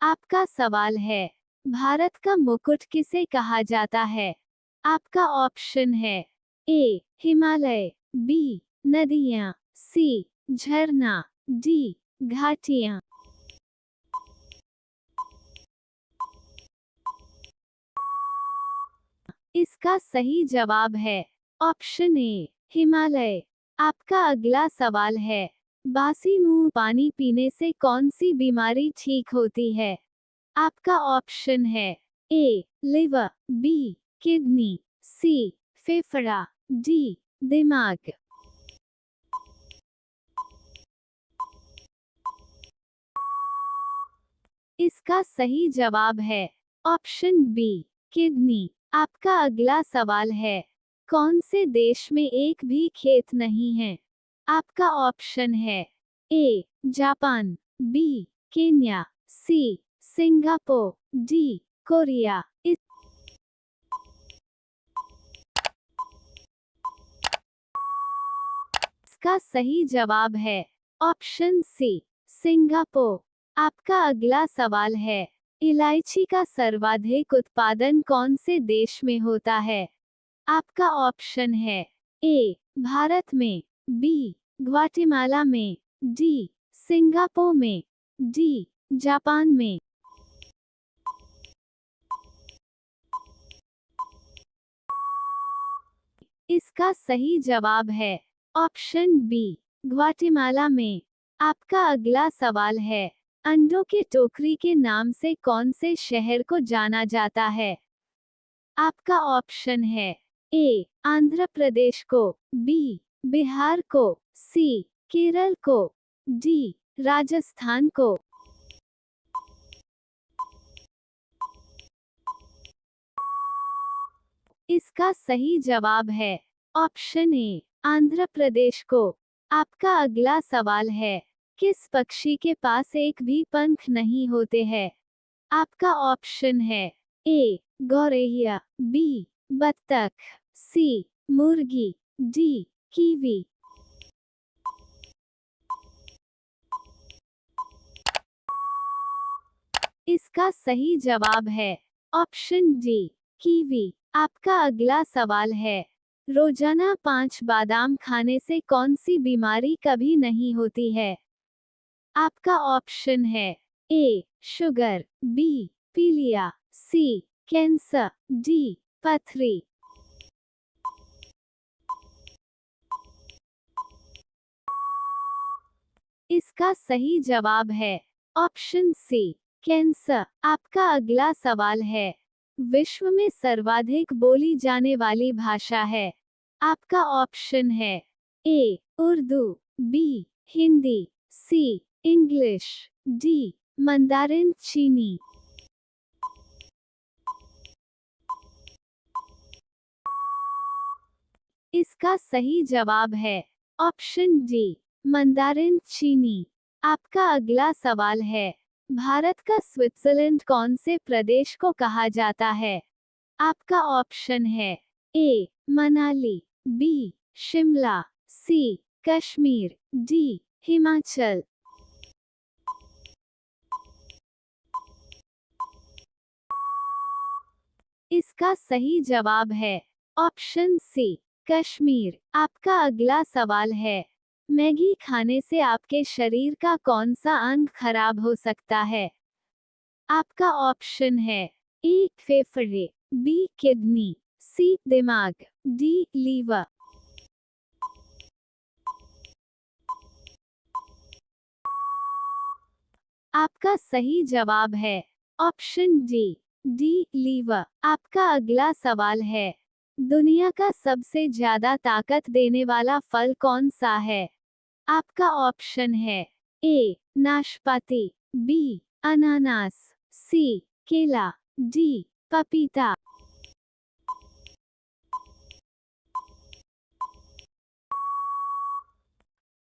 आपका सवाल है, भारत का मुकुट किसे कहा जाता है? आपका ऑप्शन है ए हिमालय, बी नदियां, सी झरना, डी घाटियां। इसका सही जवाब है ऑप्शन ए हिमालय। आपका अगला सवाल है, बासी मुंह पानी पीने से कौन सी बीमारी ठीक होती है? आपका ऑप्शन है ए लिवर, बी किडनी, सी फेफड़ा, डी दिमाग। इसका सही जवाब है ऑप्शन बी किडनी। आपका अगला सवाल है, कौन से देश में एक भी खेत नहीं है? आपका ऑप्शन है A Japan, B Kenya, C Singapore, D Korea. इसका सही जवाब है ऑप्शन सी सिंगापुर। आपका अगला सवाल है, इलायची का सर्वाधिक उत्पादन कौन से देश में होता है? आपका ऑप्शन है ए भारत में, बी ग्वाटेमाला में, डी सिंगापुर में, डी जापान में। इसका सही जवाब है ऑप्शन बी ग्वाटेमाला में। आपका अगला सवाल है, अंडों की टोकरी के नाम से कौन से शहर को जाना जाता है? आपका ऑप्शन है ए आंध्र प्रदेश को, बी बिहार को, सी केरल को, डी राजस्थान को। इसका सही जवाब है ऑप्शन ए आंध्र प्रदेश को। आपका अगला सवाल है, किस पक्षी के पास एक भी पंख नहीं होते हैं? आपका ऑप्शन है ए गौरैया, बी बत्तख, सी मुर्गी, डी कीवी। इसका सही जवाब है ऑप्शन डी कीवी। आपका अगला सवाल है, रोजाना 5 बादाम खाने से कौन सी बीमारी कभी नहीं होती है? आपका ऑप्शन है ए शुगर, बी पीलिया, सी कैंसर, डी पथरी। इसका सही जवाब है ऑप्शन सी कैंसर। आपका अगला सवाल है, विश्व में सर्वाधिक बोली जाने वाली भाषा है? आपका ऑप्शन है ए उर्दू, बी हिंदी, सी इंग्लिश, डी मंदारिन चीनी। इसका सही जवाब है ऑप्शन डी मंदारिन चीनी। आपका अगला सवाल है, भारत का स्विट्जरलैंड कौन से प्रदेश को कहा जाता है? आपका ऑप्शन है ए मनाली, बी शिमला, सी कश्मीर, डी हिमाचल। इसका सही जवाब है ऑप्शन सी कश्मीर। आपका अगला सवाल है, मैगी खाने से आपके शरीर का कौन सा अंग खराब हो सकता है? आपका ऑप्शन है ए फेफड़े, बी किडनी, सी दिमाग, डी लीवर। आपका सही जवाब है ऑप्शन डी लीवर। आपका अगला सवाल है, दुनिया का सबसे ज्यादा ताकत देने वाला फल कौन सा है? आपका ऑप्शन है ए नाशपाती, बी अनानास, सी केला, डी पपीता।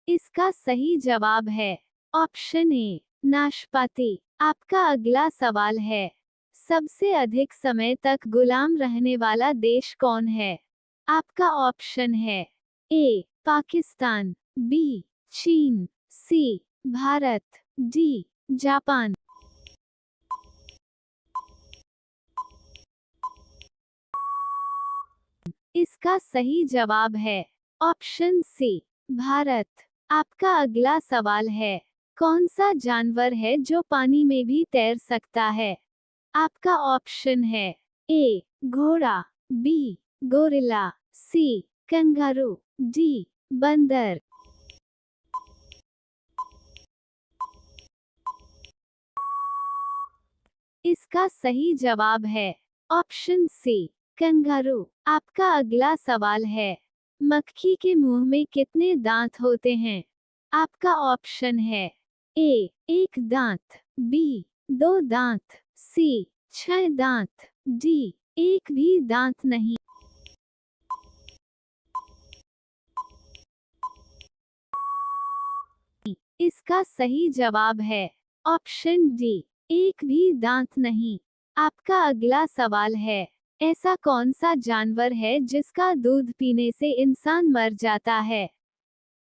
इसका सही जवाब है ऑप्शन ए नाशपाती। आपका अगला सवाल है, सबसे अधिक समय तक गुलाम रहने वाला देश कौन है? आपका ऑप्शन है ए पाकिस्तान, बी चीन, सी भारत, डी जापान। इसका सही जवाब है ऑप्शन सी भारत। आपका अगला सवाल है कौन सा जानवर है जो पानी में भी तैर सकता है? आपका ऑप्शन है ए घोड़ा, बी गोरिल्ला, सी कंगारू, डी बंदर। इसका सही जवाब है ऑप्शन सी कंगारू। आपका अगला सवाल है मक्खी के मुंह में कितने दांत होते हैं? आपका ऑप्शन है ए एक दांत, बी दो दांत, सी 6 दांत, डी एक भी दांत नहीं। इसका सही जवाब है ऑप्शन डी एक भी दांत नहीं। आपका अगला सवाल है ऐसा कौन सा जानवर है जिसका दूध पीने से इंसान मर जाता है?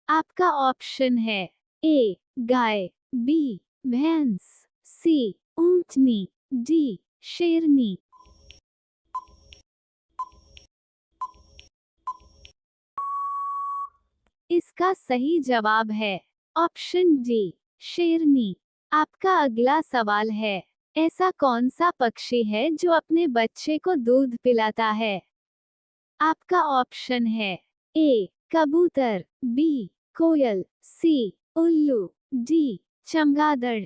आपका ऑप्शन है ए गाय, बी भैंस, सी ऊंटनी, डी शेरनी। इसका सही जवाब है ऑप्शन डी शेरनी। आपका अगला सवाल है ऐसा कौन सा पक्षी है जो अपने बच्चे को दूध पिलाता है? आपका ऑप्शन है ए कबूतर, बी कोयल, सी उल्लू, डी चमगादड़।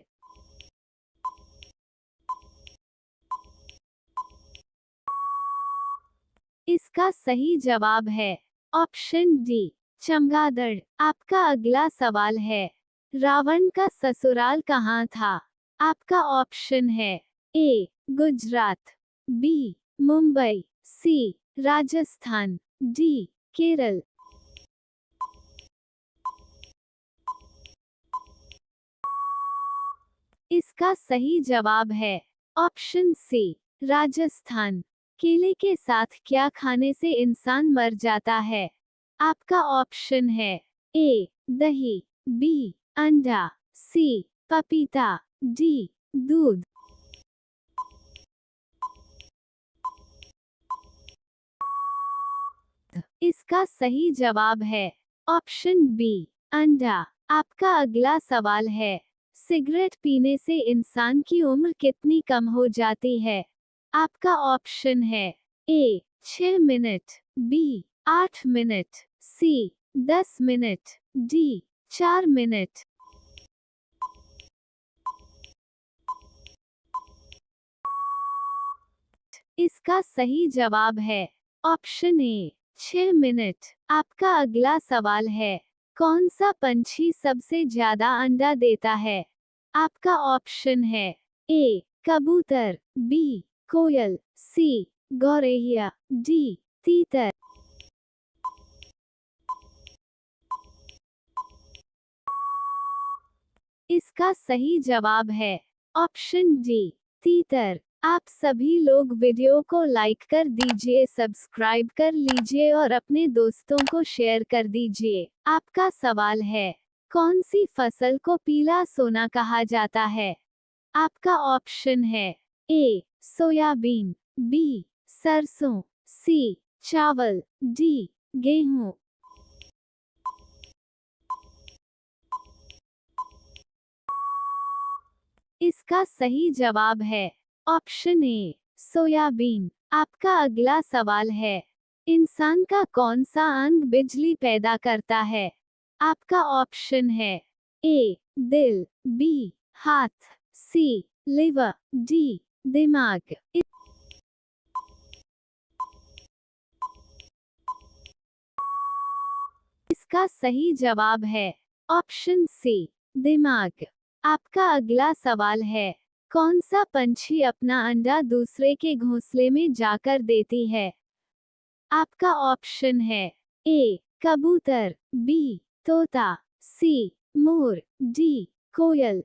इसका सही जवाब है ऑप्शन डी चमगादड़। आपका अगला सवाल है रावण का ससुराल कहाँ था? आपका ऑप्शन है ए गुजरात, बी मुंबई, सी राजस्थान, डी केरल। इसका सही जवाब है ऑप्शन सी राजस्थान। केले के साथ क्या खाने से इंसान मर जाता है? आपका ऑप्शन है ए दही, बी अंडा, सी पपीता, डी दूध। इसका सही जवाब है ऑप्शन बी अंडा। आपका अगला सवाल है सिगरेट पीने से इंसान की उम्र कितनी कम हो जाती है? आपका ऑप्शन है ए 6 मिनट, बी 8 मिनट, सी 10 मिनट, डी 4 मिनट। इसका सही जवाब है ऑप्शन ए 6 मिनट। आपका अगला सवाल है कौन सा पंछी सबसे ज्यादा अंडा देता है? आपका ऑप्शन है ए कबूतर, बी कोयल, सी गौरैया, डी तीतर। इसका सही जवाब है ऑप्शन डी तीतर। आप सभी लोग वीडियो को लाइक कर दीजिए, सब्सक्राइब कर लीजिए और अपने दोस्तों को शेयर कर दीजिए। आपका सवाल है कौन सी फसल को पीला सोना कहा जाता है? आपका ऑप्शन है ए सोयाबीन, बी सरसों, सी चावल, डी गेहूं। इसका सही जवाब है ऑप्शन ए सोयाबीन। आपका अगला सवाल है इंसान का कौन सा अंग बिजली पैदा करता है? आपका ऑप्शन है ए दिल, बी हाथ, सी लिवर, डी दिमाग। इसका सही जवाब है ऑप्शन सी दिमाग। आपका अगला सवाल है कौन सा पंछी अपना अंडा दूसरे के घोंसले में जाकर देती है? आपका ऑप्शन है ए कबूतर, बी तोता, सी मोर, डी कोयल।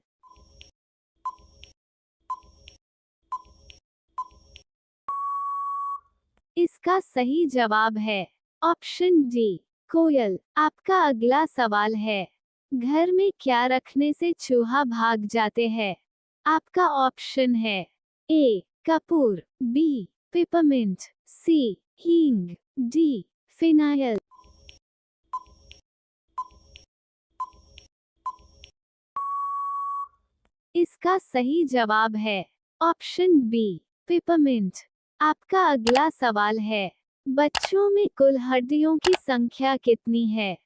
इसका सही जवाब है ऑप्शन डी कोयल। आपका अगला सवाल है घर में क्या रखने से चूहा भाग जाते हैं? आपका ऑप्शन है ए कपूर, बी पिपरमिंट, सी हींग, डी फिनाइल। इसका सही जवाब है ऑप्शन बी पिपरमिंट। आपका अगला सवाल है, बच्चों में कुल हड्डियों की संख्या कितनी है?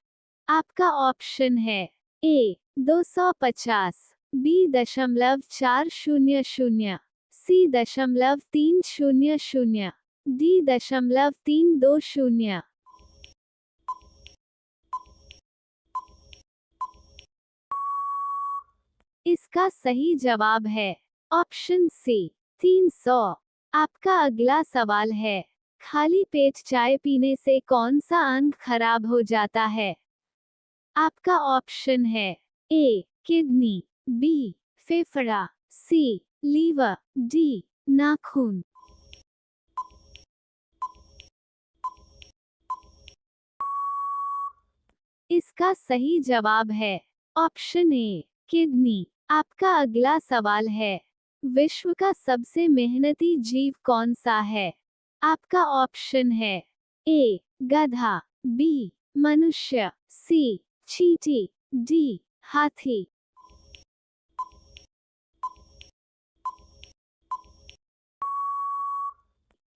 आपका ऑप्शन है ए 250, बी 400, सी 300, डी 320। इसका सही जवाब है ऑप्शन सी 300। आपका अगला सवाल है, खाली पेट चाय पीने से कौन सा अंग खराब हो जाता है? आपका ऑप्शन है ए किडनी, बी फेफड़ा, सी लीवर, डी नाखून। इसका सही जवाब है ऑप्शन ए किडनी। आपका अगला सवाल है, विश्व का सबसे मेहनती जीव कौन सा है? आपका ऑप्शन है ए गधा, बी मनुष्य, सी चींटी, डी हाथी।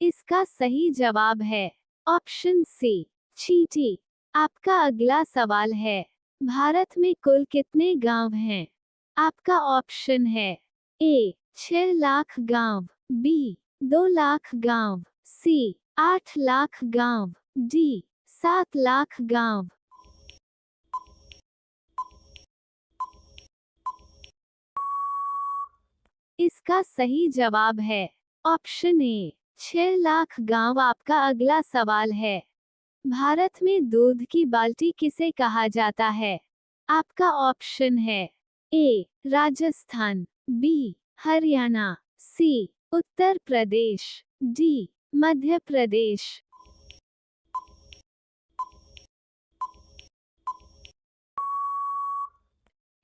इसका सही जवाब है ऑप्शन सी चींटी। आपका अगला सवाल है, भारत में कुल कितने गांव हैं? आपका ऑप्शन है ए 6 लाख गांव, बी 2 लाख गांव, सी 8 लाख गांव, डी 7 लाख गांव। इसका सही जवाब है ऑप्शन ए 6 लाख गांव। आपका अगला सवाल है, भारत में दूध की बाल्टी किसे कहा जाता है? आपका ऑप्शन है ए राजस्थान, बी हरियाणा, सी उत्तर प्रदेश, डी मध्य प्रदेश।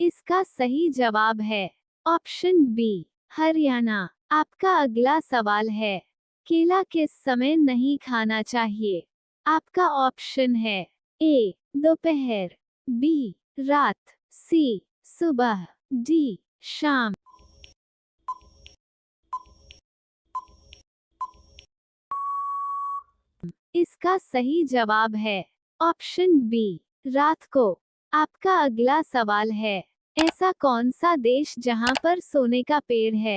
इसका सही जवाब है ऑप्शन बी हरियाणा। आपका अगला सवाल है, केला किस समय नहीं खाना चाहिए? आपका ऑप्शन है ए दोपहर, बी रात, सी सुबह, डी शाम। इसका सही जवाब है ऑप्शन बी रात को। आपका अगला सवाल है, ऐसा कौन सा देश जहां पर सोने का पेड़ है?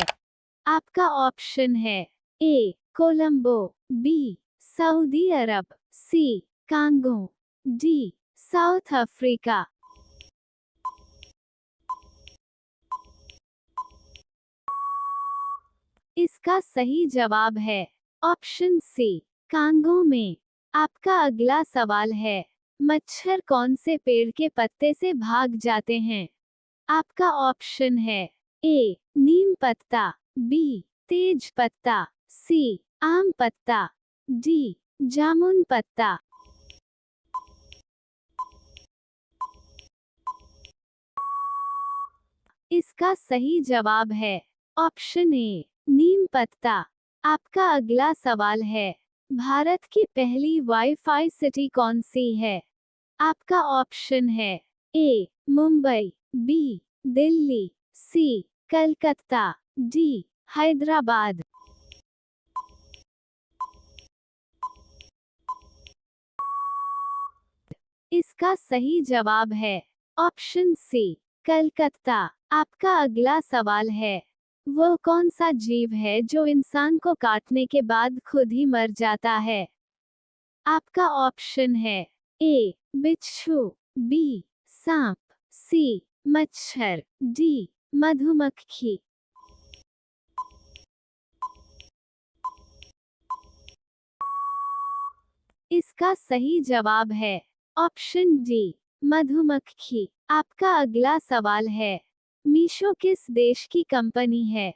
आपका ऑप्शन है ए कोलंबो, बी सऊदी अरब, सी कांगो, डी साउथ अफ्रीका। इसका सही जवाब है ऑप्शन सी कांगो में। आपका अगला सवाल है, मच्छर कौन से पेड़ के पत्ते से भाग जाते हैं? आपका ऑप्शन है ए नीम पत्ता, बी तेज पत्ता, सी आम पत्ता, डी जामुन पत्ता। इसका सही जवाब है ऑप्शन ए नीम पत्ता। आपका अगला सवाल है, भारत की पहली वाईफाई सिटी कौन सी है? आपका ऑप्शन है ए मुंबई, बी दिल्ली, सी कलकत्ता, डी हैदराबाद। इसका सही जवाब है ऑप्शन सी कलकत्ता। आपका अगला सवाल है, वो कौन सा जीव है जो इंसान को काटने के बाद खुद ही मर जाता है? आपका ऑप्शन है ए बिच्छू, बी सांप, सी मच्छर, डी मधुमक्खी। इसका सही जवाब है ऑप्शन डी मधुमक्खी। आपका अगला सवाल है, मीशो किस देश की कंपनी है?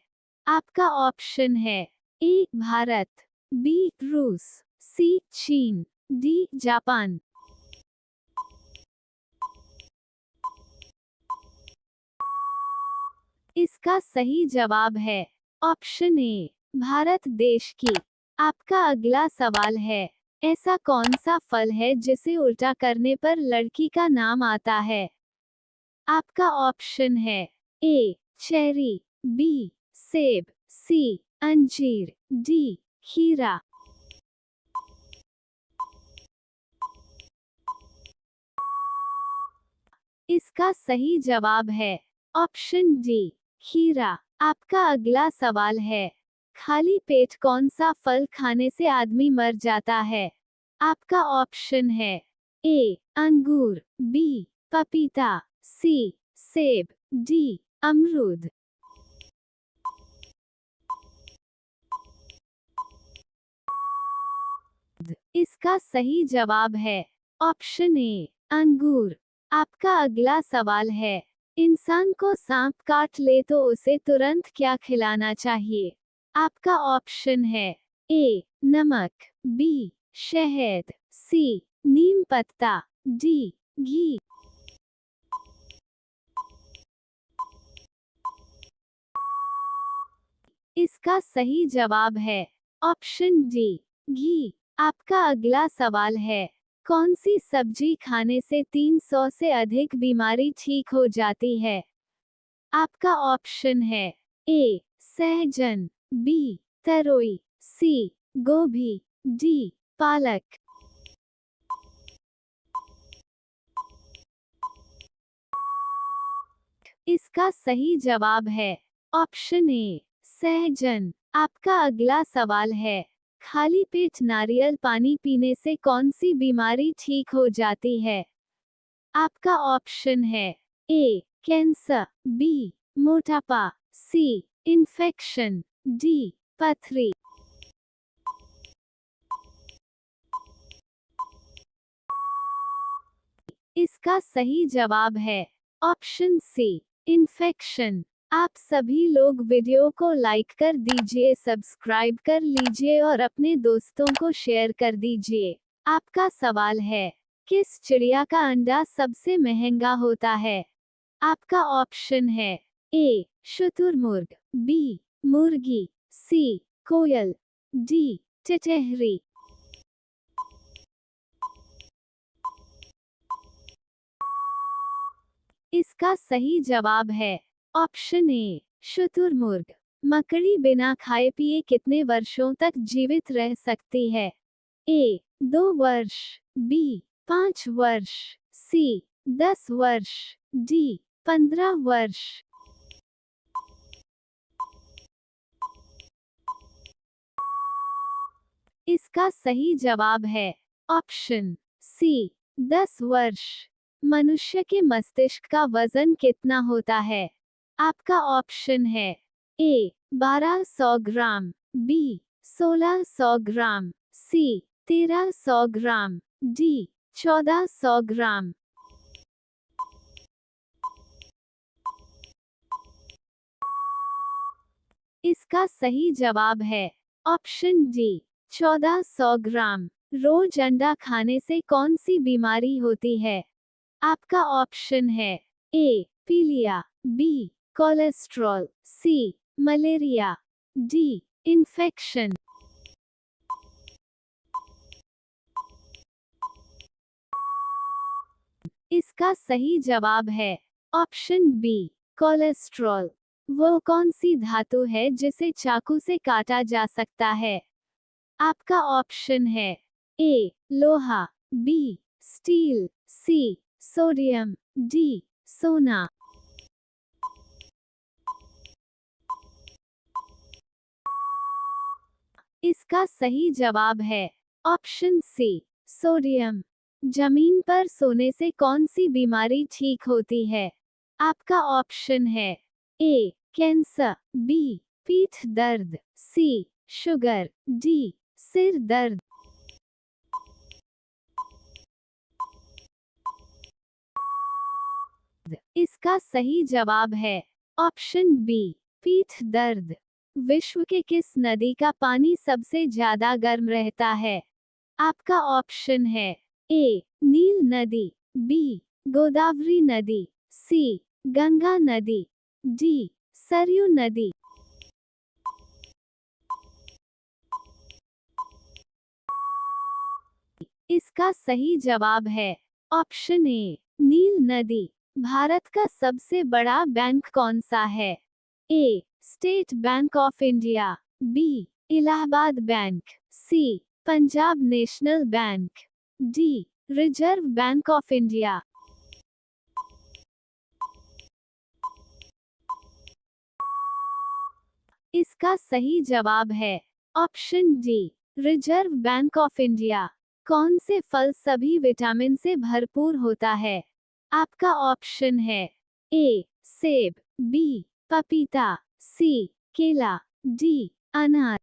आपका ऑप्शन है ए भारत, बी रूस, सी चीन, डी जापान। इसका सही जवाब है ऑप्शन ए भारत देश की। आपका अगला सवाल है, ऐसा कौन सा फल है जिसे उल्टा करने पर लड़की का नाम आता है? आपका ऑप्शन है ए चेरी, बी सेब, सी अंजीर, डी खीरा। इसका सही जवाब है ऑप्शन डी खीरा। आपका अगला सवाल है, खाली पेट कौन सा फल खाने से आदमी मर जाता है? आपका ऑप्शन है ए अंगूर, बी पपीता, सी सेब, डी अमरूद। इसका सही जवाब है ऑप्शन ए अंगूर। आपका अगला सवाल है, इंसान को सांप काट ले तो उसे तुरंत क्या खिलाना चाहिए? आपका ऑप्शन है ए नमक, बी शहद, सी नीम पत्ता, डी घी। इसका सही जवाब है ऑप्शन डी घी। आपका अगला सवाल है, कौन सी सब्जी खाने से 300 से अधिक बीमारी ठीक हो जाती है? आपका ऑप्शन है ए सहजन, बी तरोई, सी गोभी, डी पालक। इसका सही जवाब है ऑप्शन ए सहजन। आपका अगला सवाल है, खाली पेट नारियल पानी पीने से कौन सी बीमारी ठीक हो जाती है? आपका ऑप्शन है ए कैंसर, बी मोटापा, सी इन्फेक्शन, डी पथरी। इसका सही जवाब है ऑप्शन सी इन्फेक्शन। आप सभी लोग वीडियो को लाइक कर दीजिए, सब्सक्राइब कर लीजिए और अपने दोस्तों को शेयर कर दीजिए। आपका सवाल है, किस चिड़िया का अंडा सबसे महंगा होता है? आपका ऑप्शन है ए शुतुरमुर्ग, बी मुर्गी, सी कोयल, डी टिटहरी। इसका सही जवाब है ऑप्शन ए शुतुरमुर्ग। मकड़ी बिना खाए पिए कितने वर्षों तक जीवित रह सकती है? ए 2 वर्ष, बी 5 वर्ष, सी 10 वर्ष, डी 15 वर्ष। इसका सही जवाब है ऑप्शन सी 10 वर्ष। मनुष्य के मस्तिष्क का वजन कितना होता है? आपका ऑप्शन है ए 1200 ग्राम, बी 1600 ग्राम, सी 1300 ग्राम, डी 1400 ग्राम। इसका सही जवाब है ऑप्शन डी 1400 ग्राम। रोज अंडा खाने से कौन सी बीमारी होती है? आपका ऑप्शन है ए पीलिया, बी कोलेस्ट्रॉल, सी मलेरिया, डी इन्फेक्शन। इसका सही जवाब है ऑप्शन बी कोलेस्ट्रॉल। वो कौन सी धातु है जिसे चाकू से काटा जा सकता है? आपका ऑप्शन है ए लोहा, B steel, C sodium, D सोना। इसका सही जवाब है ऑप्शन सी सोडियम। जमीन पर सोने से कौन सी बीमारी ठीक होती है? आपका ऑप्शन है ए कैंसर, बी पीठ दर्द, सी शुगर, डी सिर दर्द। इसका सही जवाब है ऑप्शन बी पीठ दर्द। विश्व के किस नदी का पानी सबसे ज्यादा गर्म रहता है? आपका ऑप्शन है ए नील नदी, बी गोदावरी नदी, सी गंगा नदी, डी सरयू नदी। इसका सही जवाब है ऑप्शन ए नील नदी। भारत का सबसे बड़ा बैंक कौन सा है? A State Bank of India, B Allahabad Bank, C Punjab National Bank, D Reserve Bank of India. इसका सही जवाब है option D Reserve Bank of India. कौन से फल सभी विटामिन से भरपूर होता है? आपका ऑप्शन है ए सेब, बी पपीता, सी केला, डी अनार।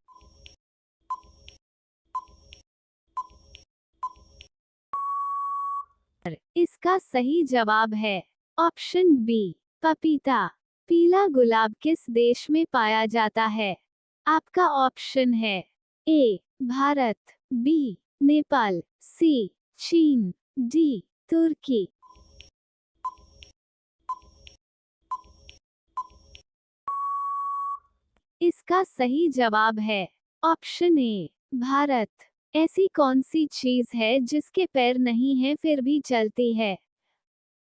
इसका सही जवाब है ऑप्शन बी पपीता। पीला गुलाब किस देश में पाया जाता है? आपका ऑप्शन है ए भारत, बी नेपाल, सी चीन, डी तुर्की। इसका सही जवाब है ऑप्शन ए भारत। ऐसी कौन सी चीज है जिसके पैर नहीं हैं फिर भी चलती है?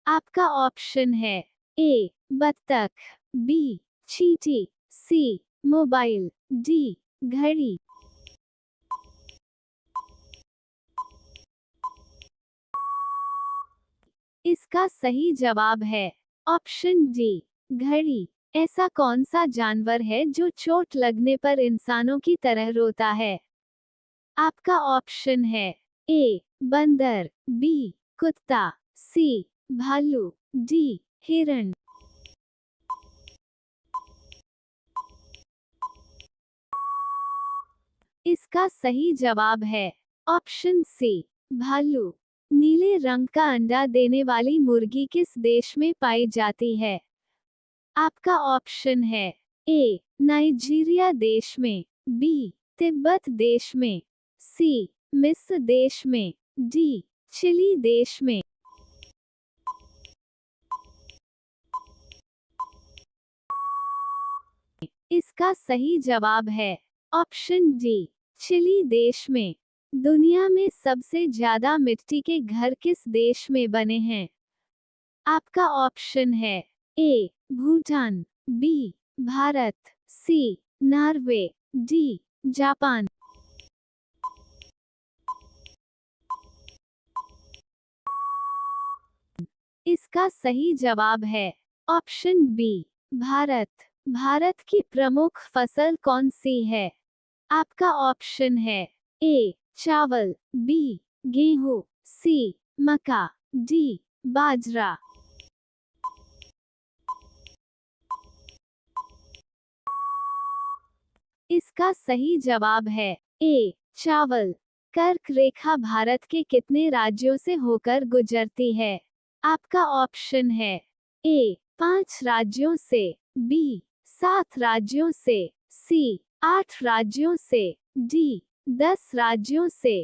आपका ऑप्शन है ए बत्तख, बी चींटी, सी मोबाइल, डी घड़ी। इसका सही जवाब है ऑप्शन डी घड़ी। ऐसा कौन सा जानवर है जो चोट लगने पर इंसानों की तरह रोता है? आपका ऑप्शन है ए बंदर, बी कुत्ता, सी भालू, डी हिरण। इसका सही जवाब है ऑप्शन सी भालू। नीले रंग का अंडा देने वाली मुर्गी किस देश में पाई जाती है? आपका ऑप्शन है ए नाइजीरिया देश में, बी तिब्बत देश में, सी मिस्र देश में, डी चिली देश में। इसका सही जवाब है ऑप्शन डी चिली देश में। दुनिया में सबसे ज्यादा मिट्टी के घर किस देश में बने हैं? आपका ऑप्शन है ए भूटान, बी भारत, सी नॉर्वे, डी जापान। इसका सही जवाब है ऑप्शन बी भारत। भारत की प्रमुख फसल कौन सी है? आपका ऑप्शन है ए चावल, बी गेहूं, सी मक्का, डी बाजरा। इसका सही जवाब है ए चावल। कर्क रेखा भारत के कितने राज्यों से होकर गुजरती है? आपका ऑप्शन है ए 5 राज्यों से, बी 7 राज्यों से, सी 8 राज्यों से, डी 10 राज्यों से।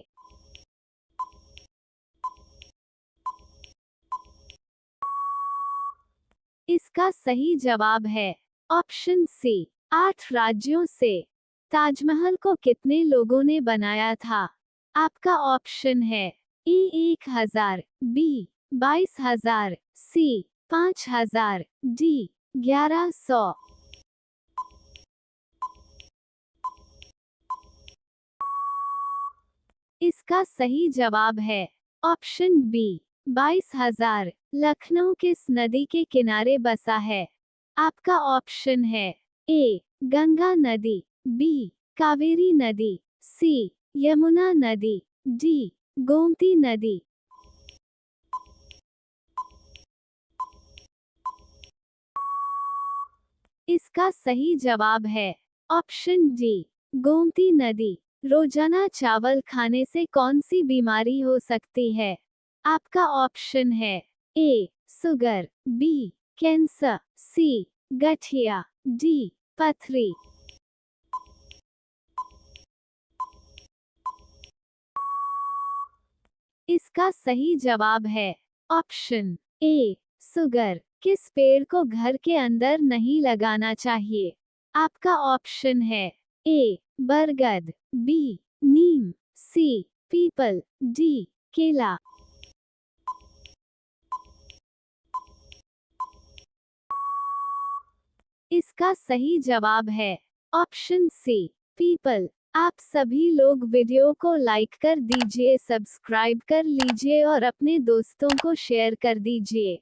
इसका सही जवाब है ऑप्शन सी 8 राज्यों से। ताजमहल को कितने लोगों ने बनाया था? आपका ऑप्शन है ए 1000, बी 22,000, सी 5,000, डी 1100। इसका सही जवाब है ऑप्शन बी 22,000। लखनऊ किस नदी के किनारे बसा है? आपका ऑप्शन है ए गंगा नदी, बी कावेरी नदी, सी यमुना नदी, डी गोमती नदी। इसका सही जवाब है ऑप्शन डी गोमती नदी। रोजाना चावल खाने से कौन सी बीमारी हो सकती है? आपका ऑप्शन है ए शुगर, बी कैंसर, सी गठिया, डी पथरी। इसका सही जवाब है ऑप्शन ए शुगर। किस पेड़ को घर के अंदर नहीं लगाना चाहिए? आपका ऑप्शन है ए बरगद, बी नीम, सी पीपल, डी केला। इसका सही जवाब है ऑप्शन सी पीपल। आप सभी लोग वीडियो को लाइक कर दीजिए, सब्सक्राइब कर लीजिए और अपने दोस्तों को शेयर कर दीजिए।